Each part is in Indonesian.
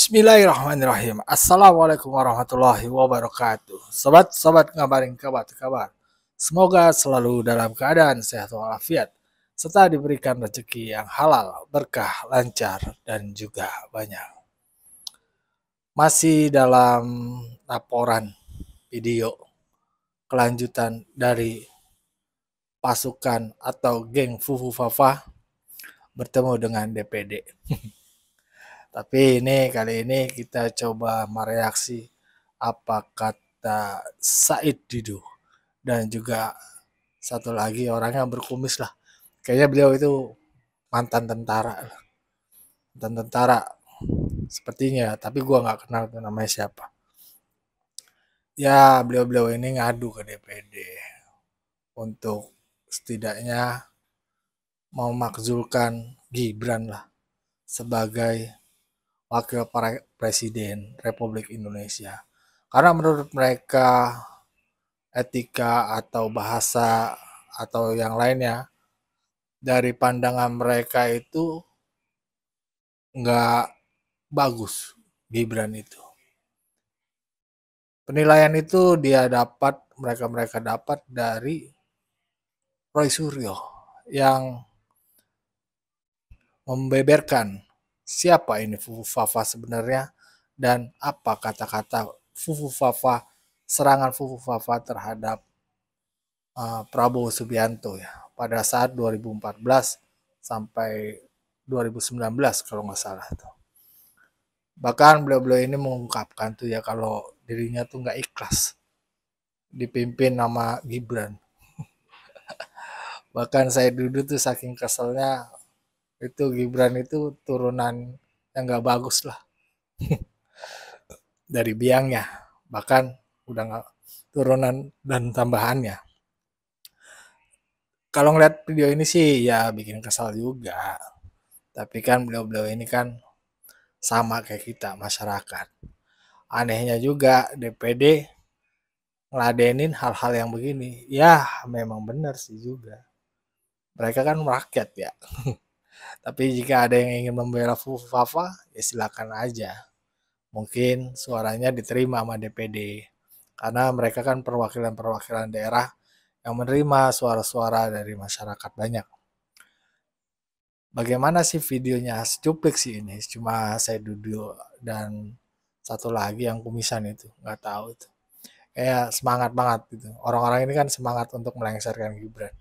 Bismillahirrahmanirrahim. Assalamualaikum warahmatullahi wabarakatuh. Sobat-sobat ngabarin kabar. Semoga selalu dalam keadaan sehat walafiat, serta diberikan rezeki yang halal, berkah, lancar, dan juga banyak. Masih dalam laporan video kelanjutan dari pasukan atau geng Fufu Fafa bertemu dengan DPD. Tapi kali ini kita coba mereaksi apa kata Said Didu dan juga satu lagi orangnya berkumis lah. Kayaknya beliau itu mantan tentara. Mantan tentara sepertinya, tapi gua nggak kenal namanya siapa. Ya, beliau-beliau ini ngadu ke DPD untuk setidaknya memakzulkan Gibran lah sebagai Wakil Presiden Republik Indonesia. Karena menurut mereka etika atau bahasa atau yang lainnya dari pandangan mereka itu nggak bagus Gibran itu. Penilaian itu mereka dapat dari Roy Suryo yang membeberkan siapa ini Fufu Fafa sebenarnya dan apa kata-kata Fufu Fafa, serangan Fufu Fafa terhadap Prabowo Subianto ya pada saat 2014 sampai 2019 kalau nggak salah tuh. Bahkan beliau-beliau ini mengungkapkan tuh ya kalau dirinya tuh nggak ikhlas dipimpin nama Gibran. Bahkan saya duduk tuh saking keselnya itu Gibran itu turunan yang nggak bagus lah dari biangnya, bahkan udah nggak turunan dan tambahannya. Kalau ngeliat video ini sih ya bikin kesal juga, tapi kan beliau-beliau ini kan sama kayak kita masyarakat. Anehnya juga DPD ngeladenin hal-hal yang begini, ya memang benar sih juga. Mereka kan rakyat ya. Tapi jika ada yang ingin membela Fufu Fafa, ya silakan aja. Mungkin suaranya diterima sama DPD. Karena mereka kan perwakilan-perwakilan daerah yang menerima suara-suara dari masyarakat banyak. Bagaimana sih videonya? Secuplik sih ini. Cuma saya duduk dan satu lagi yang kumisan itu. Nggak tahu itu. Kayak semangat banget gitu. Orang-orang ini kan semangat untuk melengsarkan Gibran.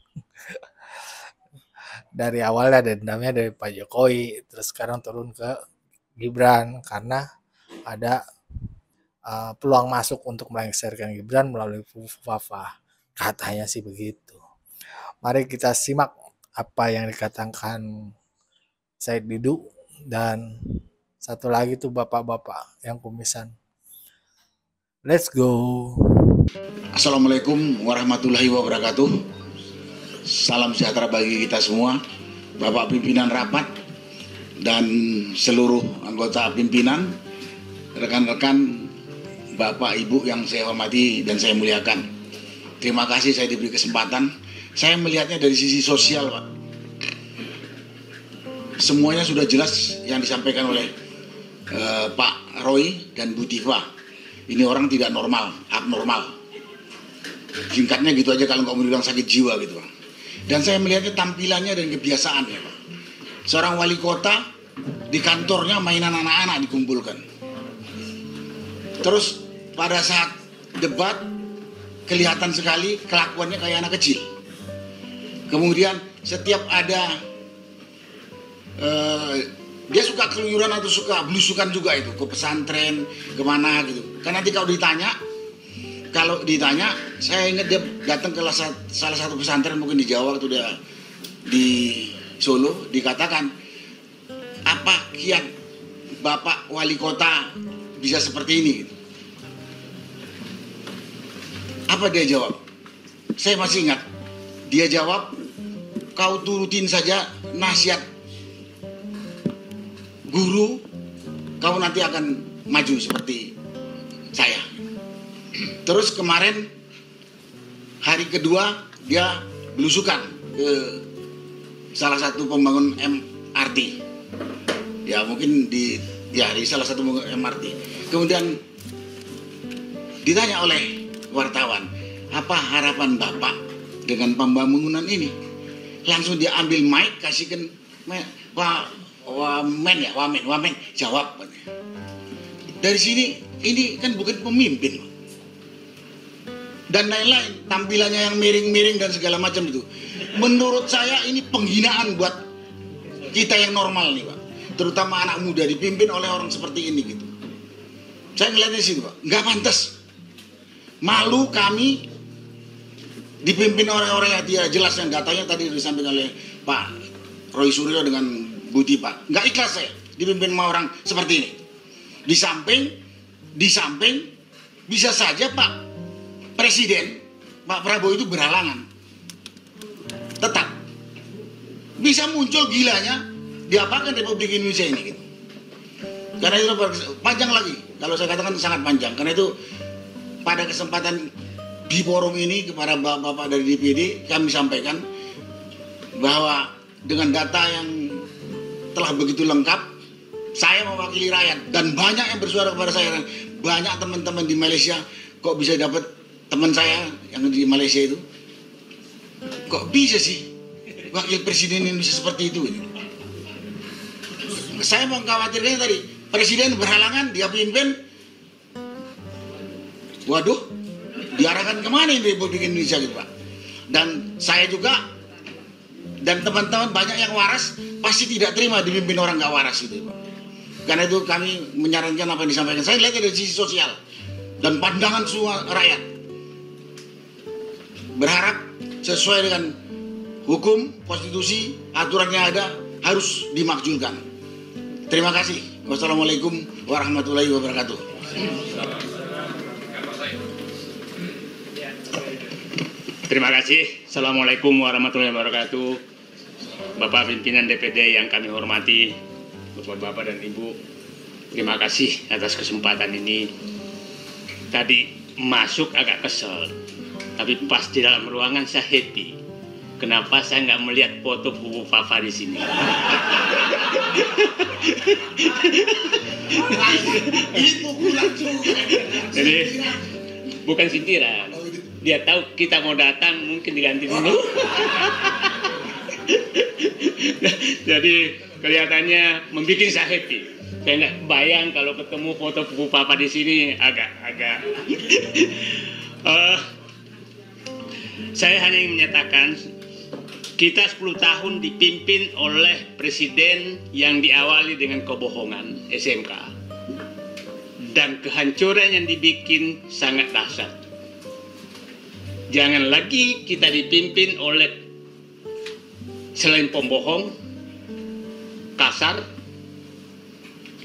Dari awalnya dendamnya dari Pak Jokowi, terus sekarang turun ke Gibran karena ada peluang masuk untuk melengsarkan Gibran melalui Fufu Fafa. Katanya sih begitu. Mari kita simak apa yang dikatakan Said Didu dan satu lagi tuh bapak-bapak yang kumisan. Let's go. Assalamualaikum warahmatullahi wabarakatuh. Salam sejahtera bagi kita semua, Bapak pimpinan rapat dan seluruh anggota pimpinan, rekan-rekan, Bapak Ibu yang saya hormati dan saya muliakan. Terima kasih saya diberi kesempatan. Saya melihatnya dari sisi sosial, Pak. Semuanya sudah jelas yang disampaikan oleh Pak Roy dan Bu Tifa. Ini orang tidak normal, abnormal. Singkatnya gitu aja kalau nggak mau bilang sakit jiwa gitu, Pak. Dan saya melihatnya tampilannya dan kebiasaannya, Pak. Seorang wali kota di kantornya mainan anak-anak dikumpulkan. Terus pada saat debat kelihatan sekali kelakuannya kayak anak kecil. Kemudian setiap ada dia suka keluyuran atau suka belusukan juga itu ke pesantren kemana gitu. Karena nanti kalau ditanya, saya ingat dia datang ke salah satu pesantren mungkin di Jawa atau di Solo, dikatakan, apa kiat Bapak Wali Kota bisa seperti ini? Apa dia jawab? Saya masih ingat, dia jawab, kau turutin saja nasihat guru, kau nanti akan maju seperti saya. Terus kemarin hari kedua dia belusukan ke salah satu pembangun MRT. Ya mungkin di Ya, di salah satu MRT. Kemudian ditanya oleh wartawan, apa harapan Bapak dengan pembangunan ini? Langsung dia ambil mic, kasihkan Wamen jawab. Dari sini, ini kan bukan pemimpin, dan lain-lain, tampilannya yang miring-miring dan segala macam itu. Menurut saya ini penghinaan buat kita yang normal nih, Pak. Terutama anak muda dipimpin oleh orang seperti ini gitu. Saya ngeliatnya sih, Pak, nggak pantas. Malu kami dipimpin orang-orang yang dia jelas, yang datanya tadi disampaikan oleh Pak Roy Suryo dengan Bu Tipa. Nggak ikhlas saya dipimpin sama orang seperti ini. Di samping bisa saja Pak Presiden, Pak Prabowo itu berhalangan. Tetap bisa muncul gilanya, diapakan Republik Indonesia ini gitu. Karena itu panjang lagi, kalau saya katakan sangat panjang. Karena itu pada kesempatan di forum ini kepada bapak-bapak dari DPD kami sampaikan bahwa dengan data yang telah begitu lengkap, saya mewakili rakyat dan banyak yang bersuara kepada saya. Banyak teman-teman di Malaysia, kok bisa dapat teman saya yang di Malaysia itu, kok bisa sih wakil presiden Indonesia seperti itu? Saya mengkhawatirkan tadi, presiden berhalangan, dia pimpin. Waduh, diarahkan kemana ini Republik Indonesia gitu, Pak? Dan saya juga dan teman-teman banyak yang waras pasti tidak terima dipimpin orang nggak waras gitu, Pak. Karena itu kami menyarankan apa yang disampaikan. Saya lihat dari sisi sosial dan pandangan semua rakyat. Berharap sesuai dengan hukum, konstitusi, aturan yang ada harus dimakzulkan. Terima kasih. Wassalamualaikum warahmatullahi wabarakatuh. Terima kasih. Assalamualaikum warahmatullahi wabarakatuh. Bapak pimpinan DPD yang kami hormati, Bapak dan Ibu, terima kasih atas kesempatan ini. Tadi masuk agak kesel, tapi pas di dalam ruangan saya happy. Kenapa saya nggak melihat foto Bu Fafa di sini? Jadi bukan sindiran. Dia tahu kita mau datang, mungkin diganti dulu. Jadi kelihatannya membuat saya happy. Saya nggak bayang kalau ketemu foto Bu Papa di sini, agak. Saya hanya ingin menyatakan kita 10 tahun dipimpin oleh presiden yang diawali dengan kebohongan SMK dan kehancuran yang dibikin sangat dahsyat. Jangan lagi kita dipimpin oleh selain pembohong, kasar,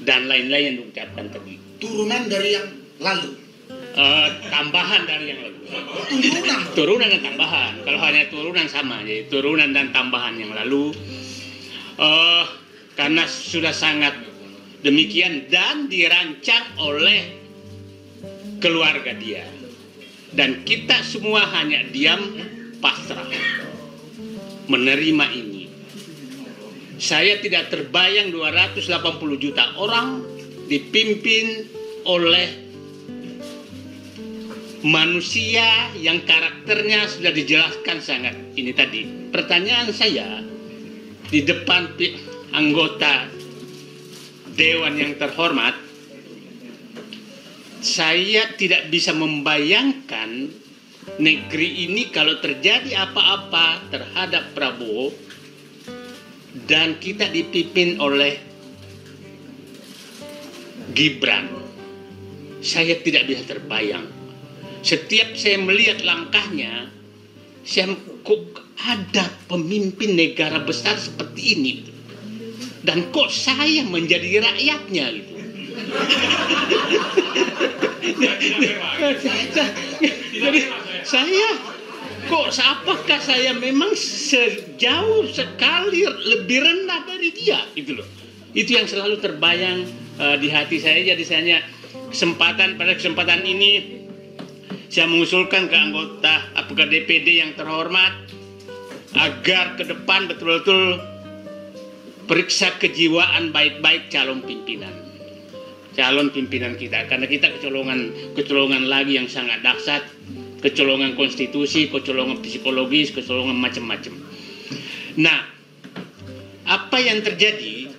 dan lain-lain yang diucapkan tadi. Turunan dari yang lalu. Tambahan dari yang lalu. Turunan dan tambahan. Kalau hanya turunan sama, jadi turunan dan tambahan yang lalu. Karena sudah sangat demikian dan dirancang oleh keluarga dia. Dan kita semua hanya diam pasrah menerima ini. Saya tidak terbayang 280 juta orang dipimpin oleh manusia yang karakternya sudah dijelaskan sangat ini tadi. Pertanyaan saya di depan anggota Dewan yang terhormat, saya tidak bisa membayangkan negeri ini kalau terjadi apa-apa terhadap Prabowo dan kita dipimpin oleh Gibran. Saya tidak bisa terbayang. Setiap saya melihat langkahnya, saya kok ada pemimpin negara besar seperti ini, dan kok saya menjadi rakyatnya gitu. Jadi saya kok apakah saya memang sejauh sekali lebih rendah dari dia gitu loh. Itu yang selalu terbayang di hati saya. Jadi saya pada kesempatan ini saya mengusulkan ke anggota ke DPD yang terhormat agar ke depan betul-betul periksa kejiwaan baik-baik calon pimpinan. calon pimpinan kita, karena kita kecolongan lagi yang sangat dahsyat, kecolongan konstitusi, kecolongan psikologis, kecolongan macam-macam. Nah, apa yang terjadi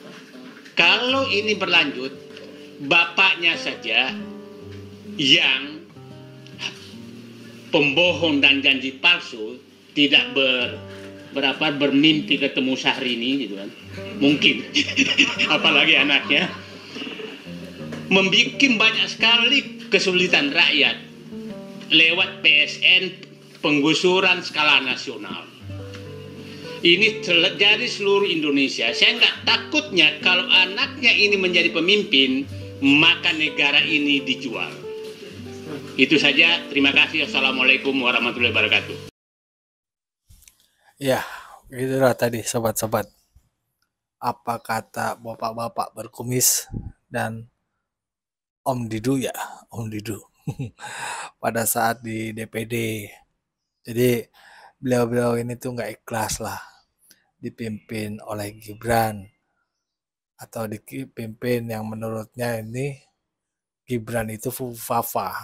kalau ini berlanjut, bapaknya saja yang pembohong dan janji palsu tidak bermimpi ketemu Syahrini gitu kan, mungkin apalagi anaknya, membuat banyak sekali kesulitan rakyat lewat PSN penggusuran skala nasional. Ini terjadi seluruh Indonesia. Saya nggak takutnya kalau anaknya ini menjadi pemimpin, maka negara ini dijual. Itu saja. Terima kasih. Assalamualaikum warahmatullahi wabarakatuh. Ya, itulah tadi sobat-sobat. Apa kata bapak-bapak berkumis dan Om Didu ya, Om Didu. Pada saat di DPD. Jadi beliau-beliau ini tuh nggak ikhlas lah dipimpin oleh Gibran, atau dipimpin yang menurutnya ini Gibran itu fufafa,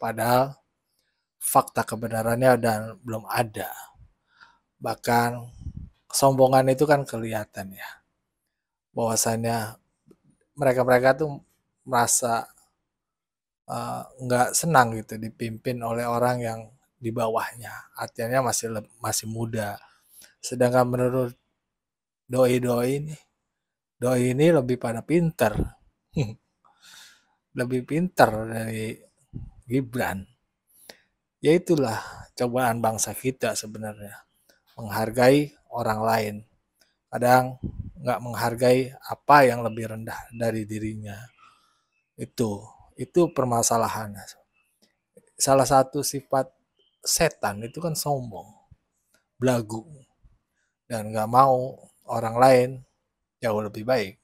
padahal fakta kebenarannya dan belum ada. Bahkan kesombongan itu kan kelihatan ya, bahwasannya mereka-mereka tuh merasa nggak senang gitu dipimpin oleh orang yang di bawahnya, artinya masih muda. Sedangkan menurut doi ini lebih pada pinter, lebih pinter dari Gibran. Ya itulah cobaan bangsa kita sebenarnya, menghargai orang lain, kadang nggak menghargai apa yang lebih rendah dari dirinya. Itu permasalahannya. Salah satu sifat setan itu kan sombong, belagu, dan nggak mau orang lain jauh lebih baik,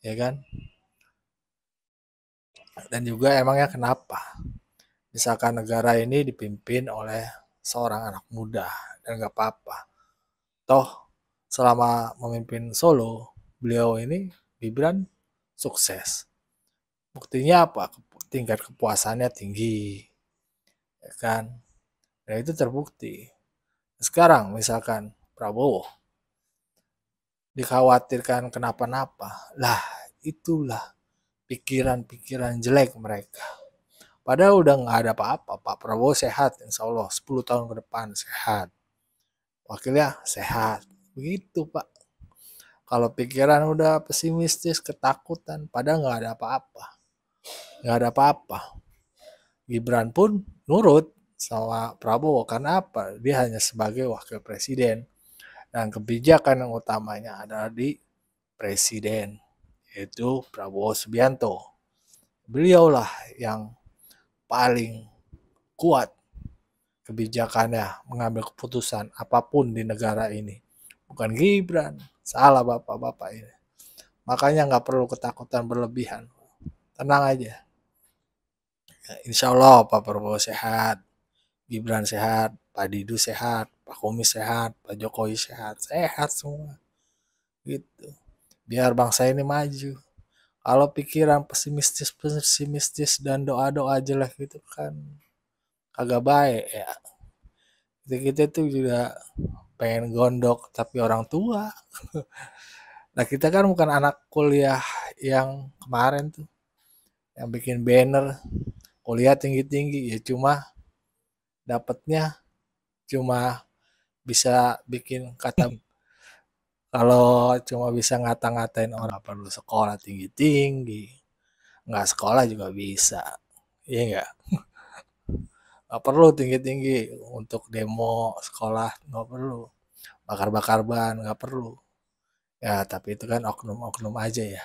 ya kan? Dan juga emangnya kenapa misalkan negara ini dipimpin oleh seorang anak muda, dan nggak apa-apa, toh selama memimpin Solo beliau ini Gibran sukses. Buktinya apa? Tingkat kepuasannya tinggi, ya kan? Dan itu terbukti. Sekarang misalkan Prabowo dikhawatirkan kenapa-napa, lah itulah pikiran-pikiran jelek mereka. Padahal udah nggak ada apa-apa. Pak Prabowo sehat, insya Allah 10 tahun ke depan sehat. Wakilnya sehat. Begitu Pak. Kalau pikiran udah pesimistis, ketakutan, padahal nggak ada apa-apa. Nggak ada apa-apa. Gibran pun nurut sama Prabowo. Karena apa? Dia hanya sebagai wakil presiden. Dan kebijakan yang utamanya adalah di presiden, yaitu Prabowo Subianto. Beliaulah yang paling kuat kebijakannya mengambil keputusan apapun di negara ini. Bukan Gibran. Salah bapak-bapak ini. Makanya nggak perlu ketakutan berlebihan. Tenang aja. Insya Allah Pak Prabowo sehat, Gibran sehat, Pak Didu sehat, Pak Komis sehat, Pak Jokowi sehat semua. Gitu. Biar bangsa ini maju. Kalau pikiran pesimistis dan doa-doa jelek gitu kan kagak baik ya. Kita tuh juga pengen gondok tapi orang tua. Nah kita kan bukan anak kuliah yang kemarin tuh, yang bikin banner kuliah tinggi-tinggi, ya cuma dapatnya cuma bisa bikin kata. Kalau cuma bisa ngata-ngatain orang, perlu sekolah tinggi-tinggi, nggak sekolah juga bisa, iya nggak? Nggak perlu tinggi-tinggi untuk demo sekolah, nggak perlu. Bakar-bakar ban, nggak perlu. Ya tapi itu kan oknum-oknum aja ya.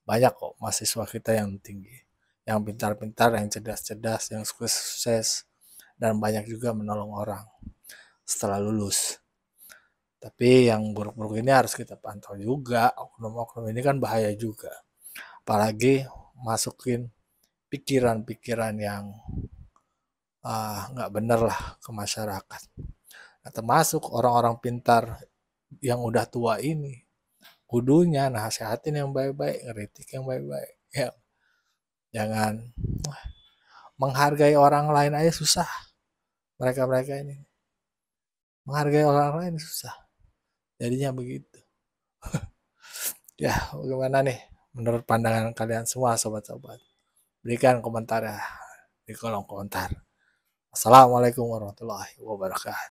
Banyak kok mahasiswa kita yang tinggi, yang pintar-pintar, yang cerdas-cerdas, yang sukses, dan banyak juga menolong orang setelah lulus. Tapi yang buruk-buruk ini harus kita pantau juga. Oknum-oknum ini kan bahaya juga. Apalagi masukin pikiran-pikiran yang nggak bener lah ke masyarakat. Nah, termasuk orang-orang pintar yang udah tua ini. Kudunya nasihatin yang baik-baik, ngeritik yang baik-baik. Ya, Jangan menghargai orang lain aja susah. Mereka-mereka ini menghargai orang lain susah. Jadinya begitu. Ya, bagaimana nih menurut pandangan kalian semua sobat-sobat? Berikan komentar ya di kolom komentar. Assalamualaikum warahmatullahi wabarakatuh.